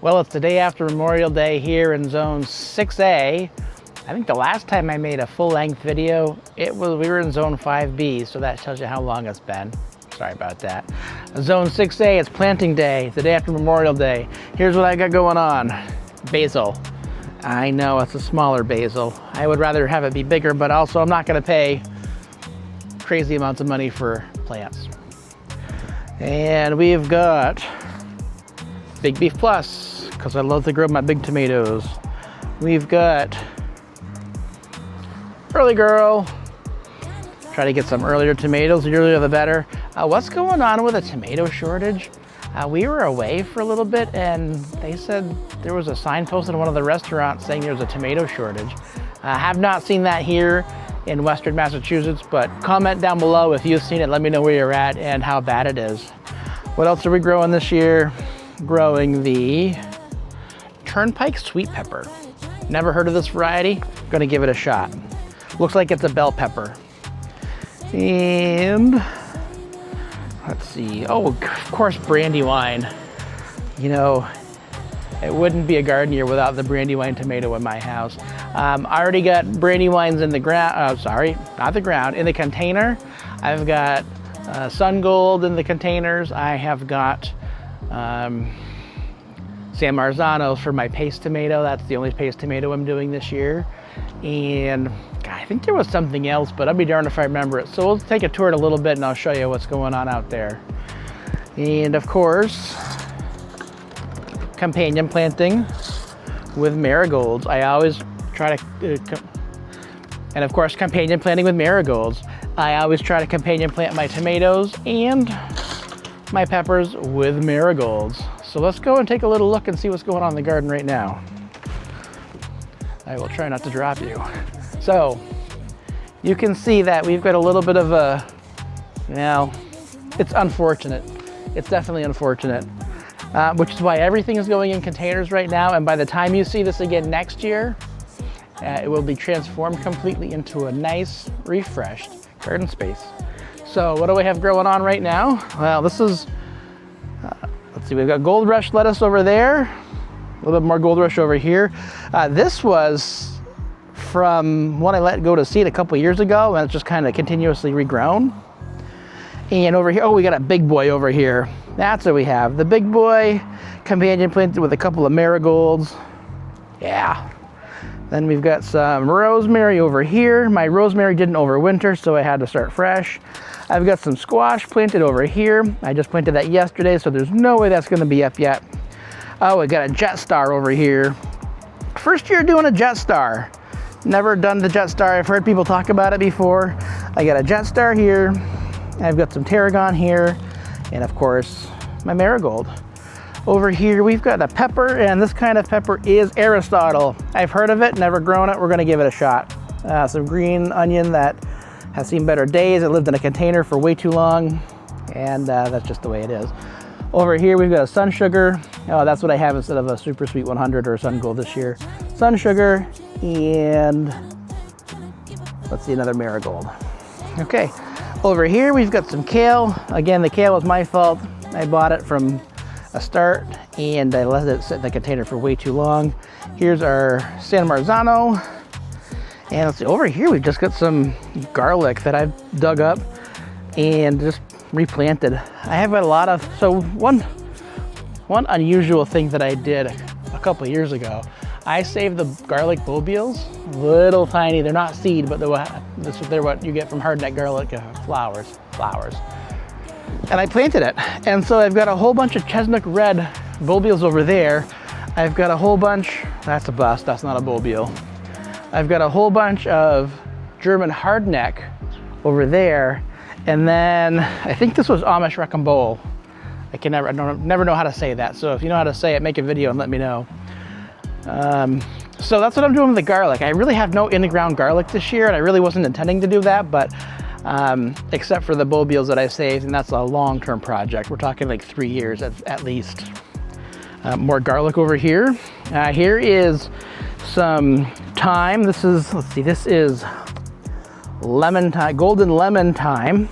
Well, it's the day after Memorial Day here in Zone 6A. I think the last time I made a full-length video, we were in Zone 5B, so that tells you how long it's been. Sorry about that. Zone 6A, it's planting day, the day after Memorial Day. Here's what I got going on. Basil. I know it's a smaller basil. I would rather have it be bigger, but also I'm not gonna pay crazy amounts of money for plants. And we've got Big Beef Plus, because I love to grow my big tomatoes. We've got Early Girl. Try to get some earlier tomatoes, the earlier the better. What's going on with a tomato shortage? We were away for a little bit and they said there was a sign posted in one of the restaurants saying there's a tomato shortage. I have not seen that here in Western Massachusetts, but comment down below if you've seen it. Let me know where you're at and how bad it is. What else are we growing this year? Growing the Turnpike Sweet Pepper. Never heard of this variety. Gonna give it a shot. Looks like it's a bell pepper. And let's see. Oh, of course, Brandywine. You know, it wouldn't be a garden year without the Brandywine tomato in my house. I already got Brandywines in the ground. Sorry, not the ground, in the container. I've got Sun Gold in the containers. I have got San Marzano's for my paste tomato. That's the only paste tomato I'm doing this year. And God, I think there was something else, but I'll be darned if I remember it. So we'll take a tour in a little bit and I'll show you what's going on out there. And of course, companion planting with marigolds. I always try to, and of course, companion planting with marigolds. I always try to companion plant my tomatoes and my peppers with marigolds. So let's go and take a little look and see what's going on in the garden right now. I will try not to drop you. So you can see that we've got a little bit of a, now it's unfortunate. It's definitely unfortunate, which is why everything is going in containers right now. And by the time you see this again next year, it will be transformed completely into a nice, refreshed garden space. So what do we have growing on right now? Well, this is, let's see, we've got Gold Rush lettuce over there. A little bit more Gold Rush over here. This was from one I let go to seed a couple years ago, and it's just kind of continuously regrown. And over here, oh, we got a big boy over here. That's what we have. The big boy, companion planted with a couple of marigolds. Yeah. Then we've got some rosemary over here. My rosemary didn't overwinter, so I had to start fresh. I've got some squash planted over here. I just planted that yesterday, so there's no way that's gonna be up yet. Oh, we got a Jet Star over here. First year doing a Jet Star. Never done the Jet Star. I've heard people talk about it before. I got a Jet Star here. I've got some tarragon here. And of course, my marigold. Over here, we've got a pepper, and this kind of pepper is Aristotle. I've heard of it, never grown it. We're gonna give it a shot. Some green onion that has seen better days. It lived in a container for way too long, and that's just the way it is. Over here, we've got a Sun Sugar. Oh, that's what I have instead of a Super Sweet 100 or Sun Gold this year. Sun Sugar, and let's see, another marigold. Okay, over here, we've got some kale. Again, the kale was my fault. I bought it from a start, and I let it sit in the container for way too long. Here's our San Marzano. And let's see, over here, we've just got some garlic that I've dug up and just replanted. I have a lot of, so one unusual thing that I did a couple of years ago, I saved the garlic bulbils, little tiny, they're not seed, but they're what you get from hardneck garlic flowers. And I planted it. And so I've got a whole bunch of chestnut red bulbils over there. I've got a whole bunch, that's a bust, that's not a bulbil. I've got a whole bunch of German hardneck over there. And then I think this was Amish Rocambole. I never know how to say that. So if you know how to say it, make a video and let me know. So that's what I'm doing with the garlic. I really have no in-the-ground garlic this year, and I really wasn't intending to do that, but except for the bulbils that I saved, and that's a long-term project. We're talking like 3 years at least. More garlic over here. Here is some thyme. This is, let's see, this is lemon thyme, golden lemon thyme,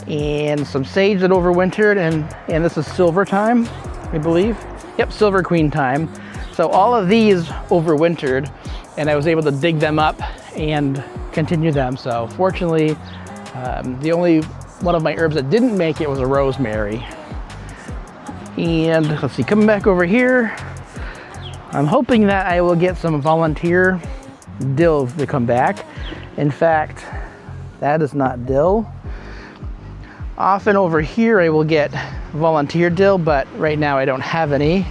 and some sage that overwintered, and this is silver thyme, I believe. Yep, Silver Queen time. So all of these overwintered, and I was able to dig them up and continue them. So fortunately, the only one of my herbs that didn't make it was a rosemary. And let's see, coming back over here, I'm hoping that I will get some volunteer dill to come back. In fact, that is not dill. Often over here I will get volunteer dill, but right now I don't have any.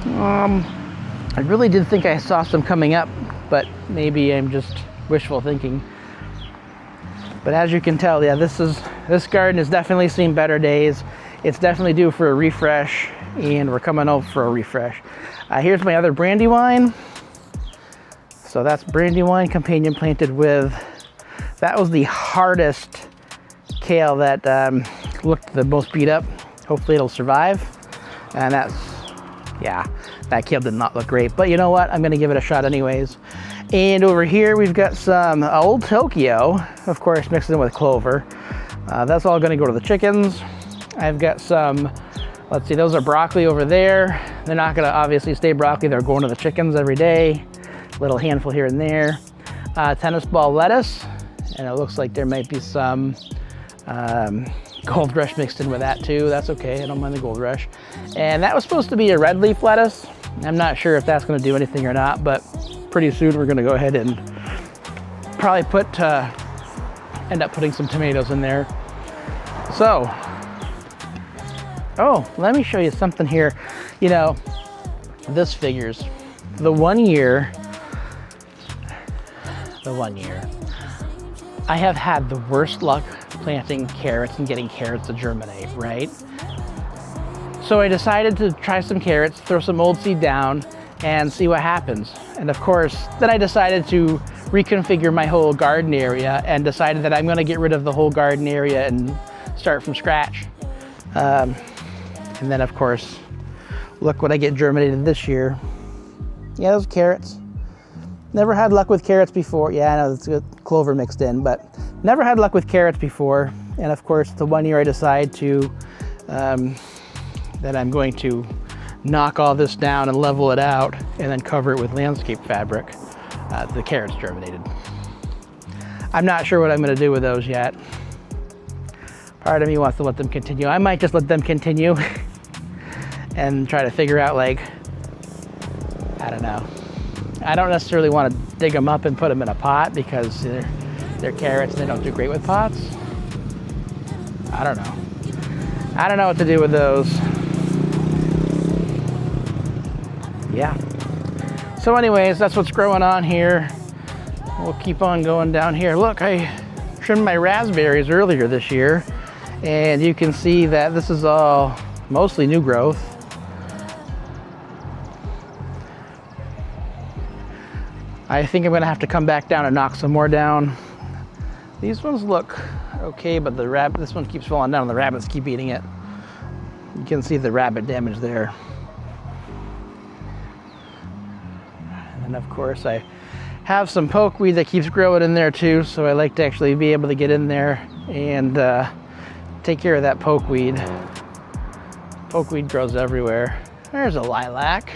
I really did think I saw some coming up, but maybe I'm just wishful thinking. But as you can tell, yeah, this garden has definitely seen better days. It's definitely due for a refresh, and we're coming over for a refresh. Here's my other brandywine. So that's brandywine companion planted with, that was the hardest kale that looked the most beat up. Hopefully it'll survive. And that's, yeah, that kale did not look great. But you know what? I'm gonna give it a shot anyways. And over here we've got some old Tokyo, of course, mixed in with clover. That's all gonna go to the chickens. I've got some, let's see, those are broccoli over there. They're not gonna obviously stay broccoli, they're going to the chickens every day. Little handful here and there. Tennis ball lettuce, and it looks like there might be some gold rush mixed in with that too. That's okay, I don't mind the gold rush. And that was supposed to be a red leaf lettuce. I'm not sure if that's gonna do anything or not, but pretty soon we're gonna go ahead and probably end up putting some tomatoes in there. So, oh, let me show you something here. You know, this figures. The one year, I have had the worst luck planting carrots and getting carrots to germinate, right? So I decided to try some carrots, throw some old seed down, and see what happens. And of course, then I decided to reconfigure my whole garden area and decided that I'm gonna get rid of the whole garden area and start from scratch. And then of course, look what I get germinated this year. Yeah, those carrots. Never had luck with carrots before. Yeah, I know it's got clover mixed in, but never had luck with carrots before. And of course, the one year I decide to, that I'm going to knock all this down and level it out and then cover it with landscape fabric, the carrots germinated. I'm not sure what I'm gonna do with those yet. Part of me wants to let them continue. I might just let them continue and try to figure out, like, I don't know. I don't necessarily want to dig them up and put them in a pot because they're carrots and they don't do great with pots. I don't know. I don't know what to do with those. Yeah. So anyways, that's what's growing on here. We'll keep on going down here. Look, I trimmed my raspberries earlier this year, and you can see that this is all mostly new growth. I think I'm gonna have to come back down and knock some more down. These ones look okay, but this one keeps falling down and the rabbits keep eating it. You can see the rabbit damage there. And then of course I have some pokeweed that keeps growing in there too, so I like to actually be able to get in there and take care of that pokeweed. Pokeweed grows everywhere. There's a lilac.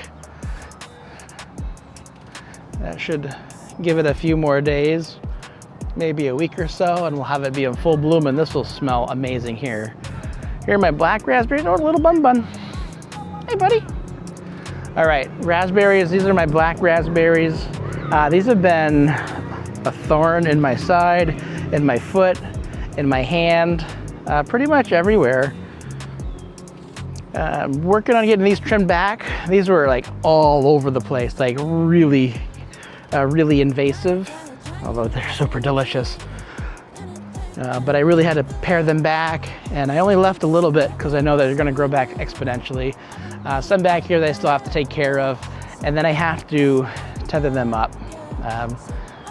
That should give it a few more days, maybe a week or so, and we'll have it be in full bloom, and this will smell amazing here. Here are my black raspberries. Oh, little bun bun. Hey, buddy. All right, raspberries. These are my black raspberries. These have been a thorn in my side, in my foot, in my hand, pretty much everywhere. Working on getting these trimmed back. These were like all over the place, like really invasive, although they're super delicious. But I really had to pare them back, and I only left a little bit because I know that they're gonna grow back exponentially. Some back here that I still have to take care of, and then I have to tether them up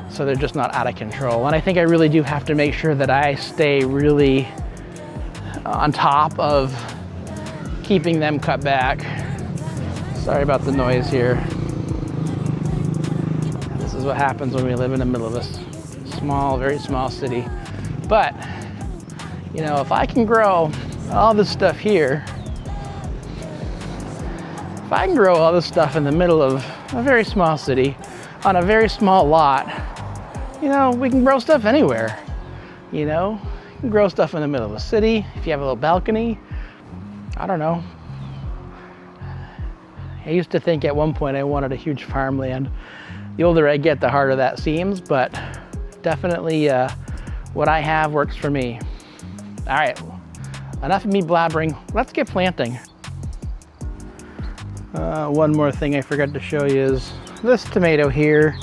so they're just not out of control. And I think I really do have to make sure that I stay really on top of keeping them cut back. Sorry about the noise here. This is what happens when we live in the middle of this small, very small city. But, you know, if I can grow all this stuff here, If I can grow all this stuff in the middle of a very small city, on a very small lot, you know, we can grow stuff anywhere. You know, you can grow stuff in the middle of a city. If you have a little balcony, I don't know. I used to think at one point I wanted a huge farmland. The older I get, the harder that seems, but definitely what I have works for me. All right, enough of me blabbering. Let's get planting. One more thing I forgot to show you is this tomato here.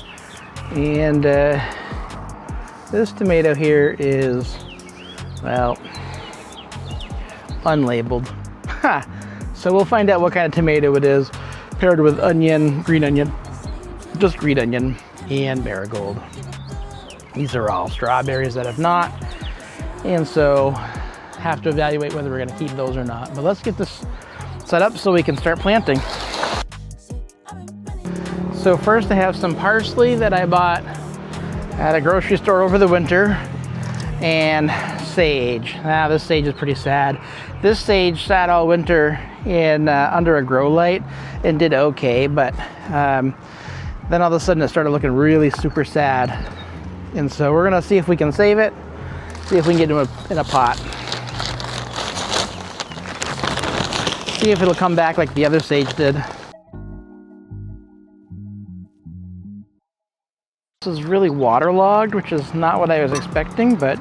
And this tomato here is, well, unlabeled. So we'll find out what kind of tomato it is, paired with onion, green onion, just green onion, and marigold. These are all strawberries that have not, and so have to evaluate whether we're gonna keep those or not. But let's get this set up so we can start planting. So first I have some parsley that I bought at a grocery store over the winter, and sage. Now this sage is pretty sad. This sage sat all winter in under a grow light and did okay, but then all of a sudden it started looking really super sad. And so we're gonna see if we can save it, see if we can get it in a pot. See if it'll come back like the other sage did. This is really waterlogged, which is not what I was expecting, but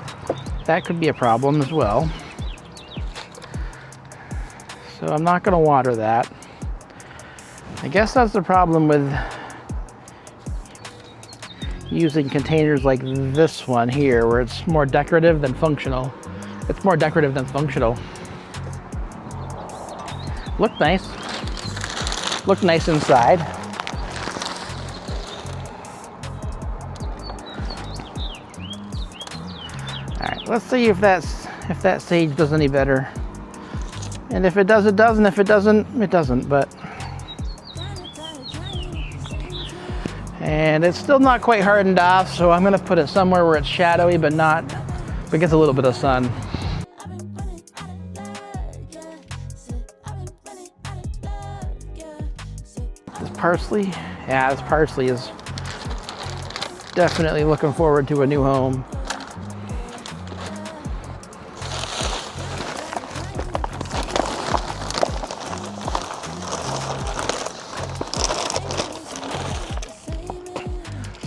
that could be a problem as well. So I'm not going to water that. I guess that's the problem with using containers like this one here, where it's more decorative than functional. It's more decorative than functional. Look nice. Look nice inside. Let's see if that sage does any better. And if it does, it does, and if it doesn't, it doesn't, but. And it's still not quite hardened off, so I'm gonna put it somewhere where it's shadowy, but gets a little bit of sun. This parsley, yeah, this parsley is definitely looking forward to a new home.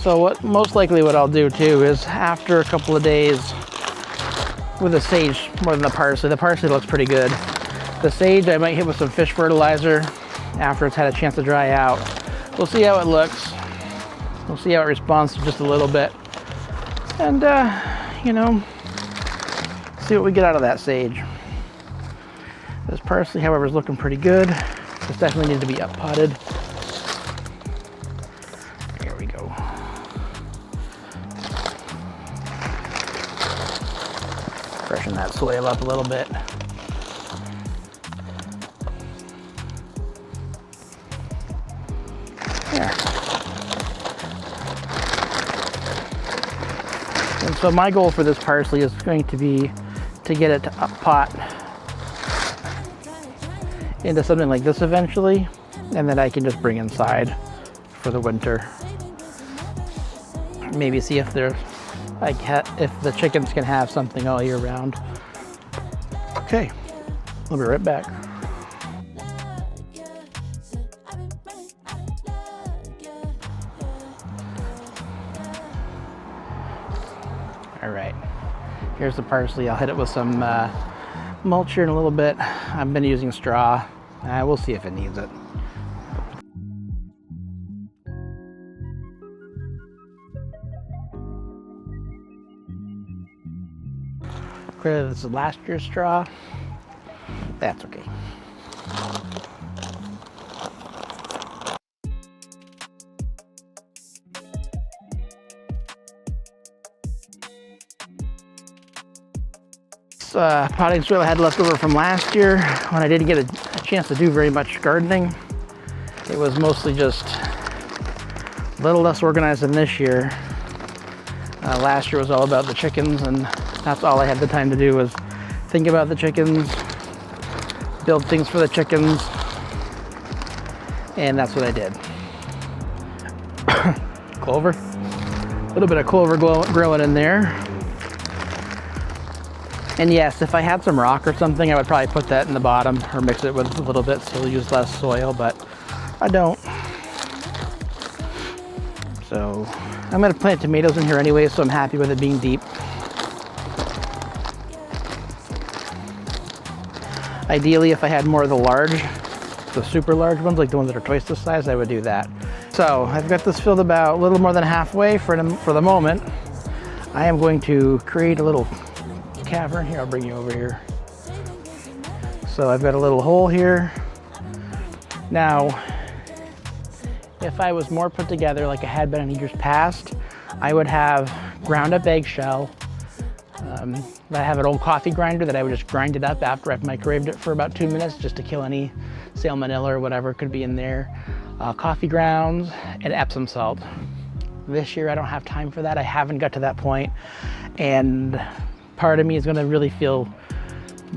So most likely what I'll do too is after a couple of days with the sage more than the parsley looks pretty good. The sage I might hit with some fish fertilizer after it's had a chance to dry out. We'll see how it looks. We'll see how it responds to just a little bit. And you know, see what we get out of that sage. This parsley, however, is looking pretty good. This definitely needs to be up potted. There we go. Freshen that soil up a little bit. There. And so my goal for this parsley is going to be to get it to up pot into something like this eventually, and then I can just bring inside for the winter. Maybe see if if the chickens can have something all year round. Okay, I'll be right back. All right, here's the parsley. I'll hit it with some mulch here in a little bit. I've been using straw. We'll see if it needs it. Clearly this is last year's straw. That's okay. Potting soil I had left over from last year when I didn't get a chance to do very much gardening. It was mostly just a little less organized than this year. Last year was all about the chickens, and that's all I had the time to do was think about the chickens, build things for the chickens, And that's what I did. Clover. A little bit of clover growing in there. And yes, if I had some rock or something, I would probably put that in the bottom or mix it with a little bit so we'll use less soil, but I don't. So I'm gonna plant tomatoes in here anyway, so I'm happy with it being deep. Ideally, if I had more of the super large ones, like the ones that are twice this size, I would do that. So I've got this filled about a little more than halfway for the moment. I am going to create a little cavern here. I'll bring you over here. So I've got a little hole here. Now, if I was more put together like I had been in years past, I would have ground up eggshell. I have an old coffee grinder that I would just grind it up after I've microwaved it for about 2 minutes just to kill any salmonella or whatever could be in there. Coffee grounds and Epsom salt. This year I don't have time for that. I haven't got to that point, and part of me is gonna really feel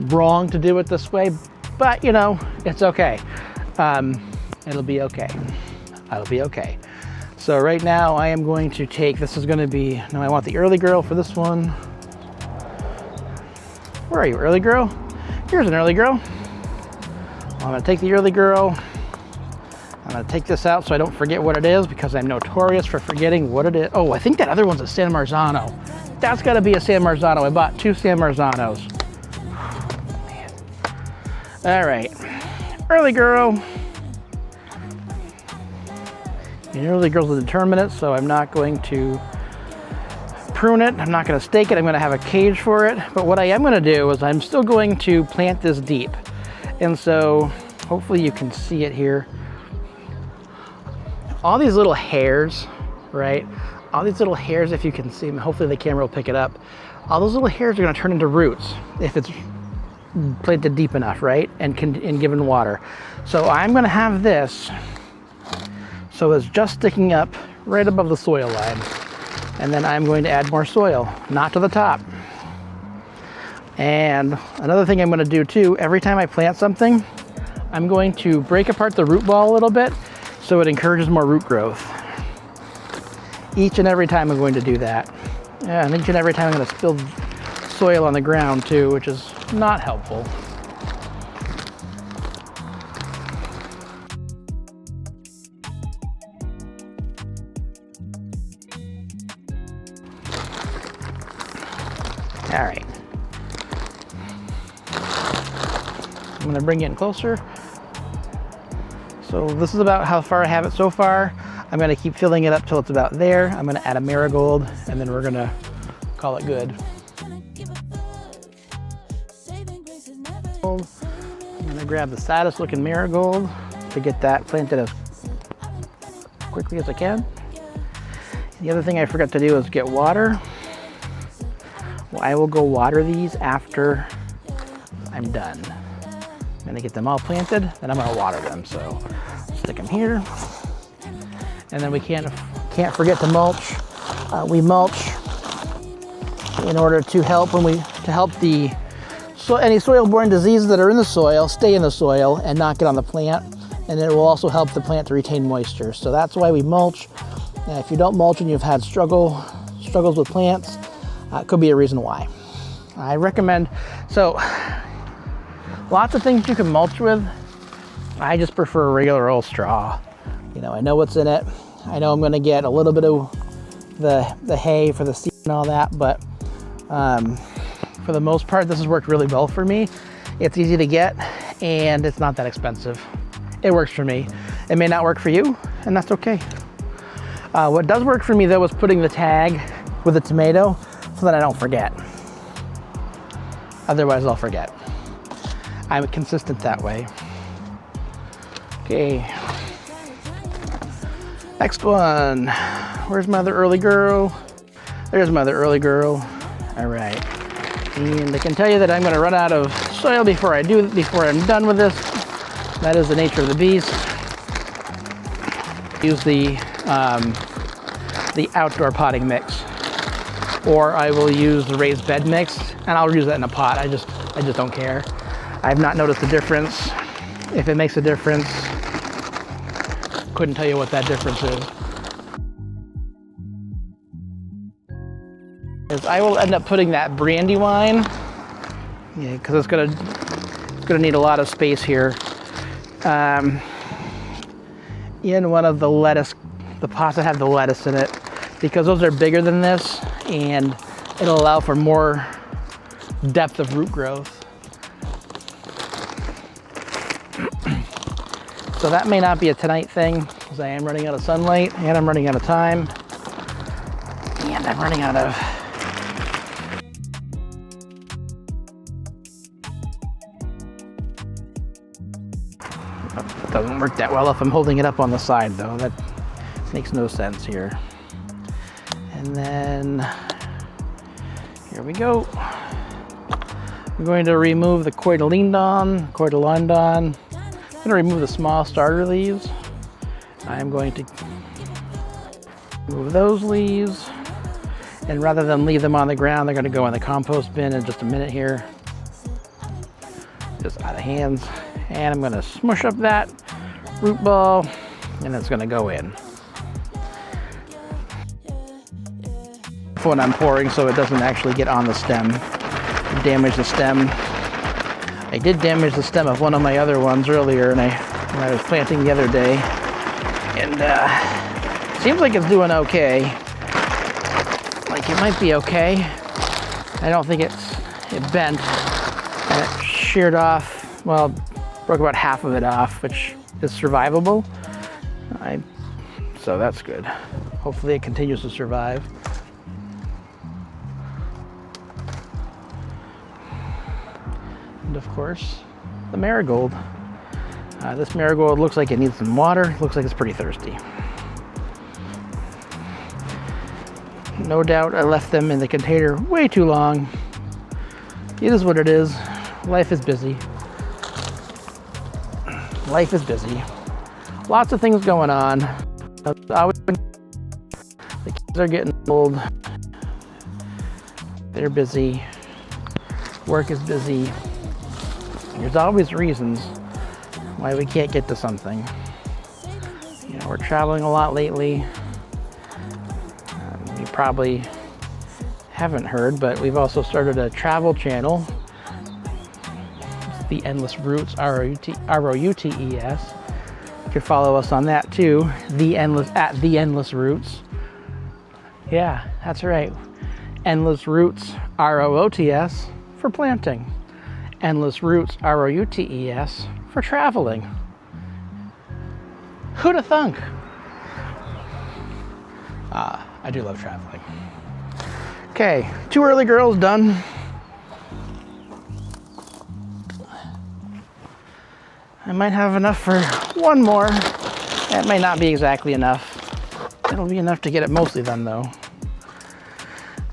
wrong to do it this way, but you know, it's okay. It'll be okay. I'll be okay. So right now I am going to take, this is gonna be, no, I want the early girl for this one. Where are you, early girl? Here's an early girl. I'm gonna take the early girl. I'm gonna take this out so I don't forget what it is, because I'm notorious for forgetting what it is. Oh, I think that other one's a San Marzano. That's gotta be a San Marzano. I bought 2 San Marzanos. Man. All right, early girl. The early girl's a determinate, so I'm not going to prune it. I'm not going to stake it. I'm going to have a cage for it. But what I am going to do is I'm still going to plant this deep. And so hopefully you can see it here. All these little hairs, right? All these little hairs, if you can see them, hopefully the camera will pick it up. All those little hairs are going to turn into roots if it's planted deep enough, right? And given water. So I'm going to have this so it's just sticking up right above the soil line. And then I'm going to add more soil, not to the top. And another thing I'm going to do too, every time I plant something, I'm going to break apart the root ball a little bit so it encourages more root growth. Each and every time I'm going to do that. Yeah, and each and every time I'm going to spill soil on the ground too, which is not helpful. All right. I'm gonna bring it in closer. So this is about how far I have it so far. I'm gonna keep filling it up till it's about there. I'm gonna add a marigold, and then we're gonna call it good. I'm gonna grab the saddest looking marigold to get that planted as quickly as I can. The other thing I forgot to do is get water. Well, I will go water these after I'm done. I'm gonna get them all planted, then I'm gonna water them. So stick them here. And then we can't forget to mulch. We mulch in order to help any soil-borne diseases that are in the soil stay in the soil and not get on the plant. And it will also help the plant to retain moisture. So that's why we mulch. And if you don't mulch and you've had struggles with plants, could be a reason why. I recommend, so lots of things you can mulch with. I just prefer regular old straw. You know, I know what's in it. I know I'm gonna get a little bit of the hay for the seed and all that, but for the most part, this has worked really well for me. It's easy to get and it's not that expensive. It works for me. It may not work for you, and that's okay. What does work for me though is putting the tag with the tomato so that I don't forget. Otherwise I'll forget. I'm consistent that way. Okay. Next one. Where's my other early girl? There's my other early girl. All right. And I can tell you that I'm gonna run out of soil before I'm done with this. That is the nature of the beast. Use the outdoor potting mix, or I will use the raised bed mix, and I'll use that in a pot. I just don't care. I've not noticed a difference. If it makes a difference, couldn't tell you what that difference is I will end up putting that Brandywine, yeah, because it's gonna need a lot of space here, in one of the lettuce, the pots that have the lettuce in it, because those are bigger than this and it'll allow for more depth of root growth. So that may not be a tonight thing, because I am running out of sunlight and I'm running out of time and I'm running out of it doesn't work that well if I'm holding it up on the side though. That makes no sense here. And then here we go. I'm going to remove the cotyledon. I'm going to remove the small starter leaves. I'm going to remove those leaves. And rather than leave them on the ground, they're going to go in the compost bin in just a minute here. Just out of hands. And I'm going to smush up that root ball, and it's going to go in. When I'm pouring so it doesn't actually get on the stem, damage the stem. I did damage the stem of one of my other ones earlier, and when I was planting the other day, and seems like it's doing okay. Like it might be okay. I don't think it bent and it sheared off. Well, broke about half of it off, which is survivable. So that's good. Hopefully it continues to survive. And of course, the marigold. This marigold looks like it needs some water. Looks like it's pretty thirsty. No doubt I left them in the container way too long. It is what it is. Life is busy. Life is busy. Lots of things going on. The kids are getting old. They're busy. Work is busy. There's always reasons why we can't get to something. You know, we're traveling a lot lately. You probably haven't heard, but we've also started a travel channel. It's The Endless Roots, R-O-U-T-E-S. You can follow us on that too, at The Endless Roots. Yeah, that's right. Endless Roots, R-O-O-T-S, for planting. Endless Roots, R-O-U-T-E-S, for traveling. Who'da thunk? I do love traveling. Okay, 2 early girls done. I might have enough for one more. That may not be exactly enough. It'll be enough to get it mostly done though.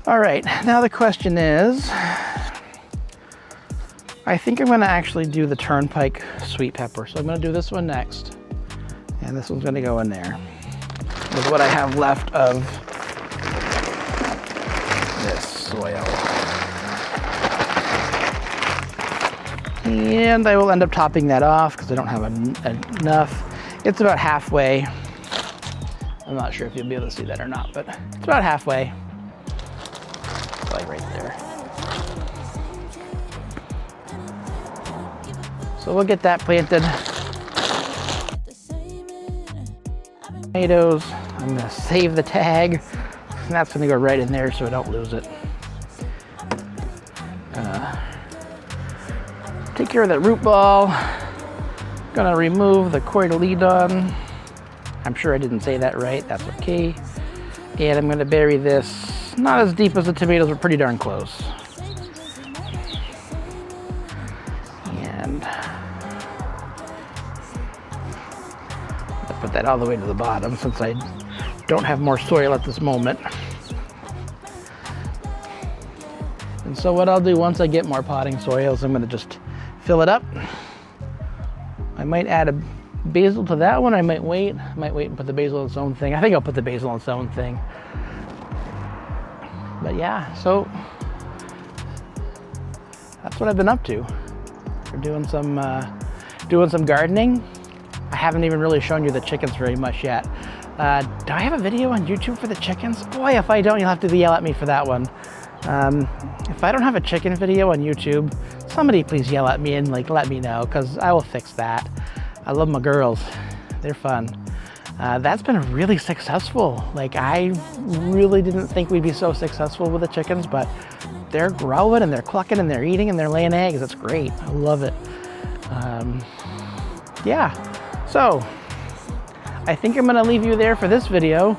All right, now the question is, I think I'm gonna actually do the turnpike sweet pepper. So I'm gonna do this one next. And this one's gonna go in there. With what I have left of this soil. And I will end up topping that off because I don't have enough. It's about halfway. I'm not sure if you'll be able to see that or not, but it's about halfway. It's like right there. So we'll get that planted. Tomatoes, I'm gonna save the tag. And that's gonna go right in there so I don't lose it. Take care of that root ball. Gonna remove the cotyledon. I'm sure I didn't say that right, that's okay. And I'm gonna bury this, not as deep as the tomatoes, but pretty darn close. And I'll put that all the way to the bottom since I don't have more soil at this moment. And so what I'll do once I get more potting soil is I'm gonna just fill it up. I might add a basil to that one. I might wait and put the basil in its own thing. I think I'll put the basil in its own thing. But yeah, so that's what I've been up to. We're doing some gardening. I haven't even really shown you the chickens very much yet. Do I have a video on YouTube for the chickens? Boy, if I don't, you'll have to yell at me for that one. If I don't have a chicken video on YouTube, somebody please yell at me and like let me know, because I will fix that. I love my girls. They're fun. That's been really successful. Like, I really didn't think we'd be so successful with the chickens, but they're growing and they're clucking and they're eating and they're laying eggs. It's great. I love it. Yeah, so I think I'm gonna leave you there for this video.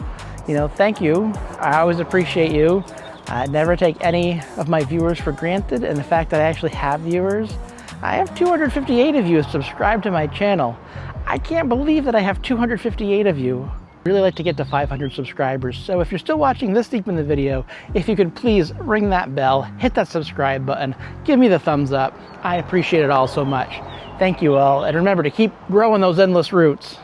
You know, thank you. I always appreciate you. I never take any of my viewers for granted, and the fact that I actually have viewers. I have 258 of you subscribed to my channel. I can't believe that I have 258 of you. I'd really like to get to 500 subscribers, so if you're still watching this deep in the video, if you could please ring that bell, hit that subscribe button, give me the thumbs up. I appreciate it all so much. Thank you all, and remember to keep growing those endless roots.